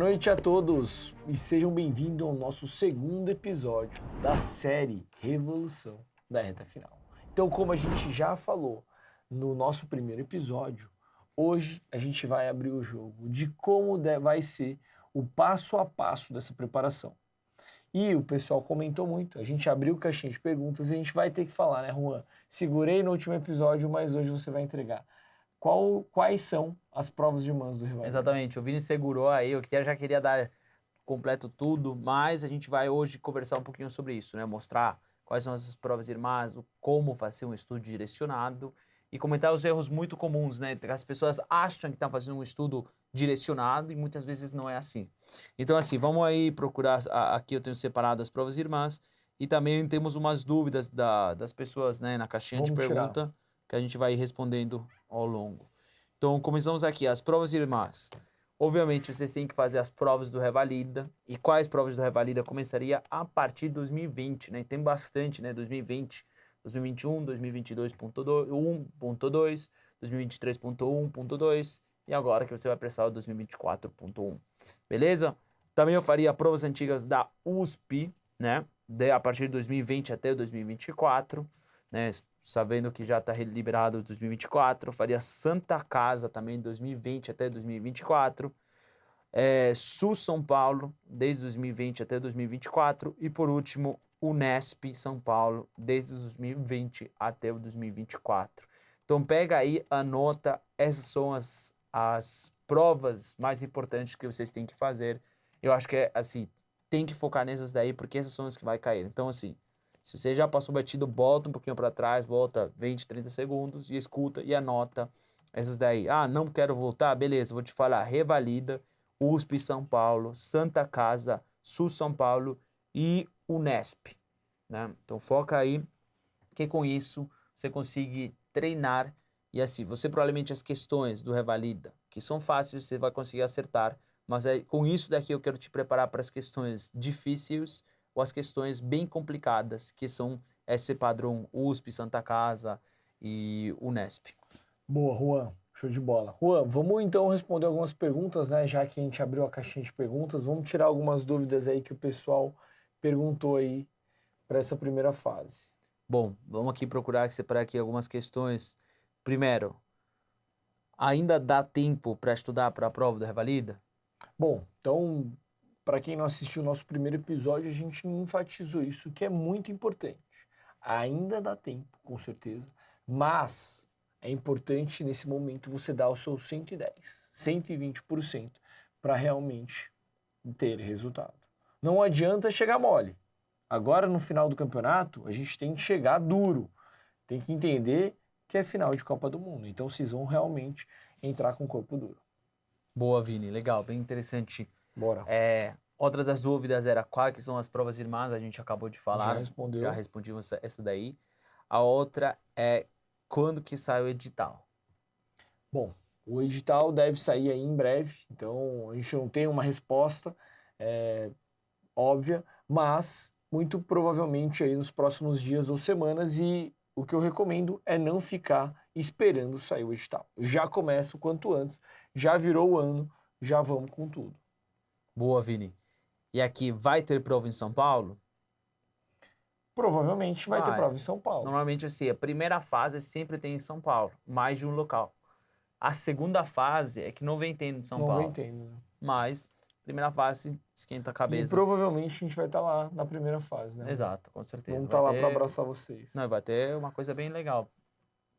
noite a todos e sejam bem-vindos ao nosso segundo episódio da série Revolução da Reta Final. Então, como a gente já falou no nosso primeiro episódio, hoje a gente vai abrir o jogo de como vai ser o passo a passo dessa preparação. E o pessoal comentou muito, a gente abriu caixinha de perguntas e a gente vai ter que falar, né, Juan? Segurei no último episódio, mas hoje você vai entregar. Quais são as provas de mãos do Revalida? Exatamente, o Vini segurou aí, eu já queria dar completo tudo, mas a gente vai hoje conversar um pouquinho sobre isso, né? Mostrar quais são as provas irmãs, como fazer um estudo direcionado e comentar os erros muito comuns, né? As pessoas acham que estão fazendo um estudo direcionado e muitas vezes não é assim. Então, assim, vamos aí procurar, aqui eu tenho separado as provas irmãs e também temos umas dúvidas das pessoas, né, na caixinha de pergunta que a gente vai respondendo ao longo. Então, começamos aqui, as provas irmãs. Obviamente, vocês têm que fazer as provas do Revalida. E quais provas do Revalida começaria a partir de 2020, né? Tem bastante, né? 2020, 2021, 2022.1.2, 2023.1.2 e agora que você vai prestar o 2024.1. Beleza? Também eu faria provas antigas da USP, né? A partir de 2020 até 2024, né? Sabendo que já está liberado 2024, faria Santa Casa também 2020 até 2024, Sul São Paulo desde 2020 até 2024 e por último Unesp São Paulo desde 2020 até o 2024. Então pega aí, anota, essas são as provas mais importantes que vocês têm que fazer. Eu acho que é assim, tem que focar nessas daí porque essas são as que vai cair. Então assim, se você já passou batido, volta um pouquinho para trás, volta 20, 30 segundos e escuta e anota essas daí. Ah, não quero voltar? Beleza, vou te falar. Revalida, USP São Paulo, Santa Casa, Sul São Paulo e Unesp, né? Então foca aí, que com isso você consiga treinar e assim, você provavelmente as questões do Revalida, que são fáceis, você vai conseguir acertar, mas com isso daqui eu quero te preparar para as questões difíceis ou as questões bem complicadas, que são esse padrão USP, Santa Casa e Unesp. Boa, Juan. Show de bola. Juan, vamos então responder algumas perguntas, né? Já que a gente abriu a caixinha de perguntas, vamos tirar algumas dúvidas aí que o pessoal perguntou aí para essa primeira fase. Bom, vamos aqui procurar separar aqui algumas questões. Primeiro, ainda dá tempo para estudar para a prova do Revalida? Bom, então, para quem não assistiu o nosso primeiro episódio, a gente enfatizou isso, que é muito importante. Ainda dá tempo, com certeza, mas é importante nesse momento você dar o seu 110, 120% para realmente ter resultado. Não adianta chegar mole. Agora, no final do campeonato, a gente tem que chegar duro. Tem que entender que é final de Copa do Mundo. Então, vocês vão realmente entrar com o corpo duro. Boa, Vini. Legal, bem interessante. Bora. Outras das dúvidas era quais são as provas irmãs, a gente acabou de falar. Já respondeu. Já respondimos essa daí. A outra é quando que sai o edital? Bom, o edital deve sair aí em breve, então a gente não tem uma resposta óbvia, mas muito provavelmente aí nos próximos dias ou semanas, e o que eu recomendo é não ficar esperando sair o edital. Já começa o quanto antes, já virou o ano, já vamos com tudo. Boa, Vini. E aqui, vai ter prova em São Paulo? Provavelmente vai ter prova em São Paulo. Normalmente assim, a primeira fase sempre tem em São Paulo, mais de um local. A segunda fase é que não vem tendo em São Paulo. Não vem tendo, né? Mas, primeira fase, esquenta a cabeça. E provavelmente a gente vai estar lá na primeira fase, né? Exato, com certeza. Vamos estar lá para abraçar vocês. Não, vai ter uma coisa bem legal.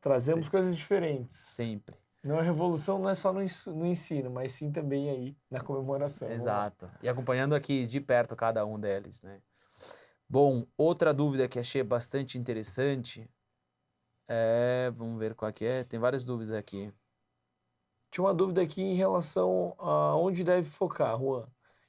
Trazemos coisas diferentes. Sempre. Não, a revolução não é só no ensino, mas sim também aí na comemoração. Exato. E acompanhando aqui de perto cada um deles, né? Bom, outra dúvida que achei bastante interessante vamos ver qual que é, tem várias dúvidas aqui. Tinha uma dúvida aqui em relação a onde deve focar, Juan.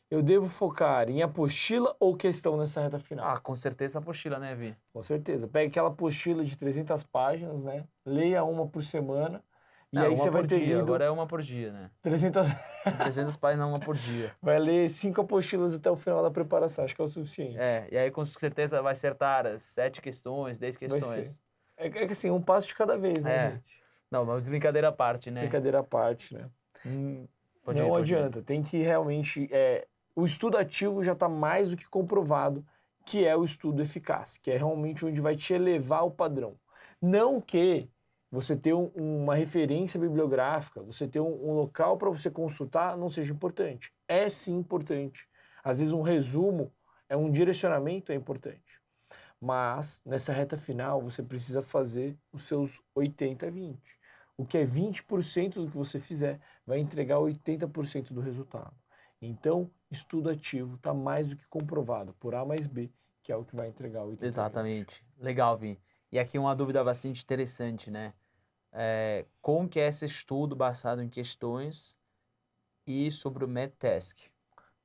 Eu devo focar em apostila ou questão nessa reta final? Ah, com certeza apostila, né, Vi? Com certeza. Pega aquela apostila de 300 páginas, né? Leia uma por semana. E aí você vai ter lido... Agora é uma por dia, né? 300 páginas, uma por dia. Vai ler 5 apostilas até o final da preparação, acho que é o suficiente. E aí com certeza vai acertar as 7 questões, 10 questões. É que assim, um passo de cada vez, né, gente? Não, mas brincadeira à parte, né? Brincadeira à parte, né? Pode ir, Não pode ir. adianta, tem que realmente... o estudo ativo já está mais do que comprovado que é o estudo eficaz, que é realmente onde vai te elevar o padrão. Não que você ter uma referência bibliográfica, você ter um local para você consultar não seja importante. É sim importante. Às vezes um resumo, um direcionamento é importante. Mas nessa reta final você precisa fazer os seus 80-20. O que é 20% do que você fizer vai entregar 80% do resultado. Então, estudo ativo está mais do que comprovado por A mais B, que é o que vai entregar 80%. Exatamente. Legal, Vini. E aqui uma dúvida bastante interessante, né? Como que é esse estudo baseado em questões e sobre o MedTask?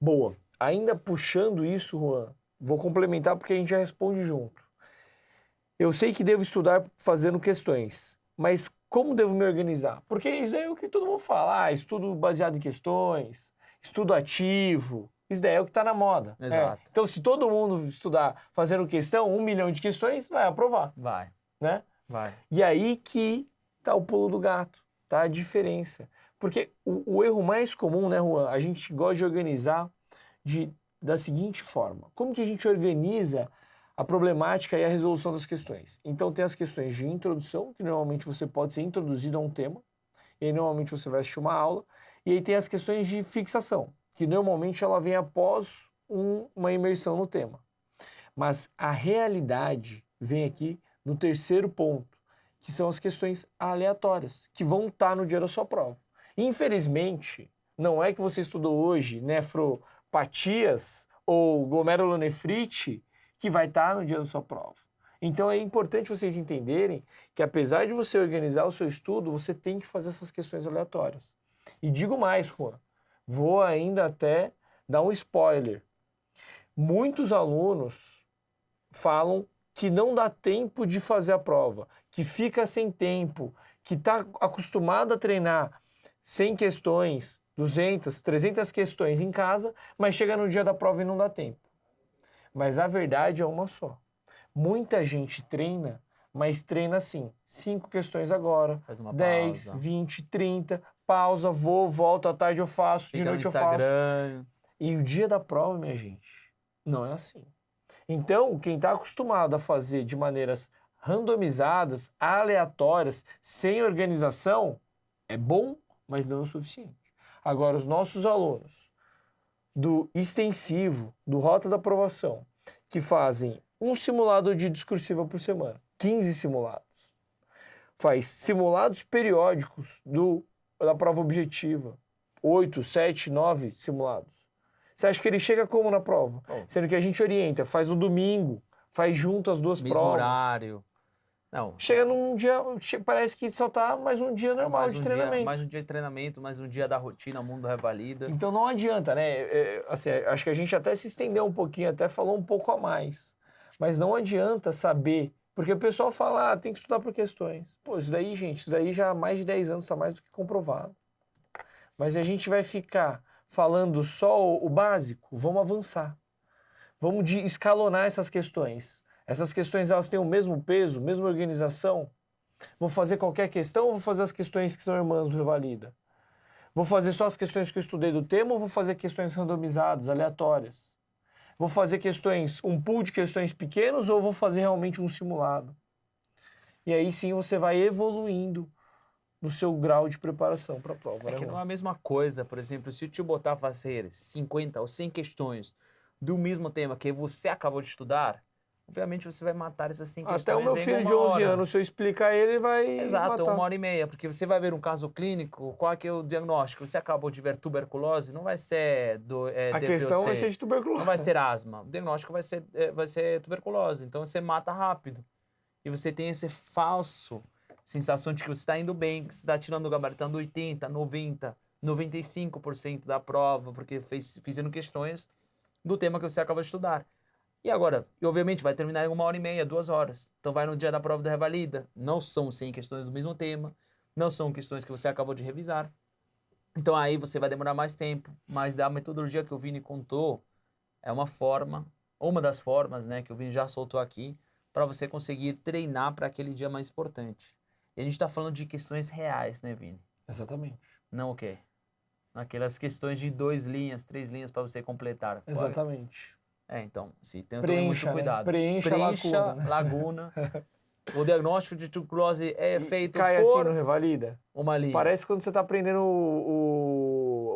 Boa. Ainda puxando isso, Juan, vou complementar porque a gente já responde junto. Eu sei que devo estudar fazendo questões, mas como devo me organizar? Porque isso é o que todo mundo fala, estudo baseado em questões, estudo ativo, isso daí é o que está na moda. Exato. Então, se todo mundo estudar fazendo questão, 1 milhão de questões, vai aprovar, Vai, né? vai. E aí que tá o pulo do gato, tá a diferença. Porque o erro mais comum, né, Juan, a gente gosta de organizar da seguinte forma. Como que a gente organiza a problemática e a resolução das questões? Então tem as questões de introdução, que normalmente você pode ser introduzido a um tema, e aí normalmente você vai assistir uma aula, e aí tem as questões de fixação, que normalmente ela vem após uma imersão no tema. Mas a realidade vem aqui no terceiro ponto, que são as questões aleatórias, que vão estar no dia da sua prova. Infelizmente, não é que você estudou hoje nefropatias ou glomerulonefrite que vai estar no dia da sua prova. Então é importante vocês entenderem que apesar de você organizar o seu estudo, você tem que fazer essas questões aleatórias. E digo mais, Juan, vou ainda até dar um spoiler. Muitos alunos falam que não dá tempo de fazer a prova, que fica sem tempo, que está acostumado a treinar 100 questões, 200, 300 questões em casa, mas chega no dia da prova e não dá tempo. Mas a verdade é uma só. Muita gente treina, mas treina assim, 5 questões agora, Faz uma 10, pausa. 20, 30, pausa, vou, volto, à tarde eu faço, Fica de no noite eu faço. Instagram. E o dia da prova, minha gente, não é assim. Então, quem está acostumado a fazer de maneiras randomizadas, aleatórias, sem organização, é bom, mas não é o suficiente. Agora, os nossos alunos do extensivo, do Rota da Aprovação, que fazem um simulado de discursiva por semana, 15 simulados, faz simulados periódicos da prova objetiva, 8, 7, 9 simulados. Você acha que ele chega como na prova? Sendo que a gente orienta, faz no domingo, faz junto as duas Mesmo provas. horário. Não. Chega num dia, parece que só tá mais um dia normal de treinamento. Mais um dia de treinamento, mais um dia da rotina, mundo revalida. Então não adianta, né? Assim, acho que a gente até se estendeu um pouquinho, até falou um pouco a mais. Mas não adianta saber, porque o pessoal fala, tem que estudar por questões. Pô, isso daí, gente, isso daí já há mais de 10 anos está mais do que comprovado. Mas a gente vai ficar falando só o básico, vamos avançar. Vamos escalonar essas questões. Essas questões, elas têm o mesmo peso, mesma organização? Vou fazer qualquer questão ou vou fazer as questões que são irmãs do Revalida? Vou fazer só as questões que eu estudei do tema ou vou fazer questões randomizadas, aleatórias? Vou fazer questões, um pool de questões pequenos ou vou fazer realmente um simulado? E aí sim você vai evoluindo no seu grau de preparação para a prova. É que não é a mesma coisa, por exemplo, se eu te botar a fazer 50 ou 100 questões do mesmo tema que você acabou de estudar, obviamente você vai matar essas 100 questões até o meu em filho uma de 11 hora. anos, se eu explicar ele vai Exato, matar. 1h30, porque você vai ver um caso clínico, qual é que é o diagnóstico? Você acabou de ver tuberculose, não vai ser A questão vai ser de tuberculose. não vai ser asma, o diagnóstico vai ser tuberculose, então você mata rápido. E você tem esse falso sensação de que você está indo bem, que você está tirando, gabaritando 80, 90, 95% da prova, porque fizeram questões do tema que você acabou de estudar. E agora, obviamente, vai terminar em 1h30, 2 horas. Então vai no dia da prova da revalida. Não são 100 questões do mesmo tema, não são questões que você acabou de revisar. Então aí você vai demorar mais tempo, mas da metodologia que o Vini contou, é uma das formas, né, que o Vini já soltou aqui, para você conseguir treinar para aquele dia mais importante. E a gente está falando de questões reais, né, Vini? Exatamente. Não o quê? Aquelas questões de 2 linhas, 3 linhas para você completar. Exatamente. Então, se tem também muito Preencha, né? cuidado. Preencha a lacuna. O diagnóstico de tuberculose é feito cai por assim no Revalida. uma linha. Parece quando você tá aprendendo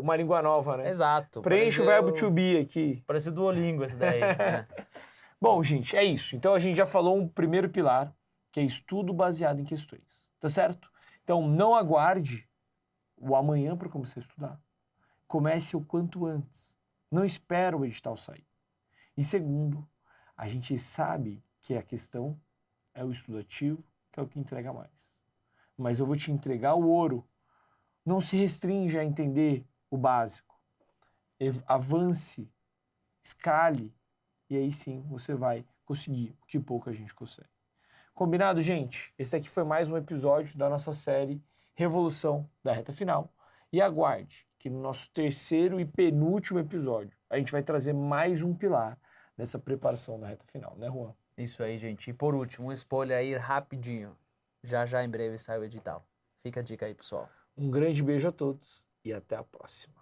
uma língua nova, né? Exato. Preenche o verbo to be aqui. Parece o Duolingo esse daí. né? Bom, gente, é isso. Então a gente já falou um primeiro pilar, que é estudo baseado em questões. Tá certo? Então não aguarde o amanhã para começar a estudar. Comece o quanto antes. Não espera o edital sair. E segundo, a gente sabe que a questão é o estudo ativo, que é o que entrega mais. Mas eu vou te entregar o ouro. Não se restrinja a entender o básico. Avance, escale, e aí sim você vai conseguir o que pouca gente consegue. Combinado, gente? Esse aqui foi mais um episódio da nossa série Revolução da Reta Final. E aguarde que no nosso terceiro e penúltimo episódio a gente vai trazer mais um pilar nessa preparação da reta final, né, Juan? Isso aí, gente. E por último, um spoiler aí rapidinho. Já em breve sai o edital. Fica a dica aí, pessoal. Um grande beijo a todos e até a próxima.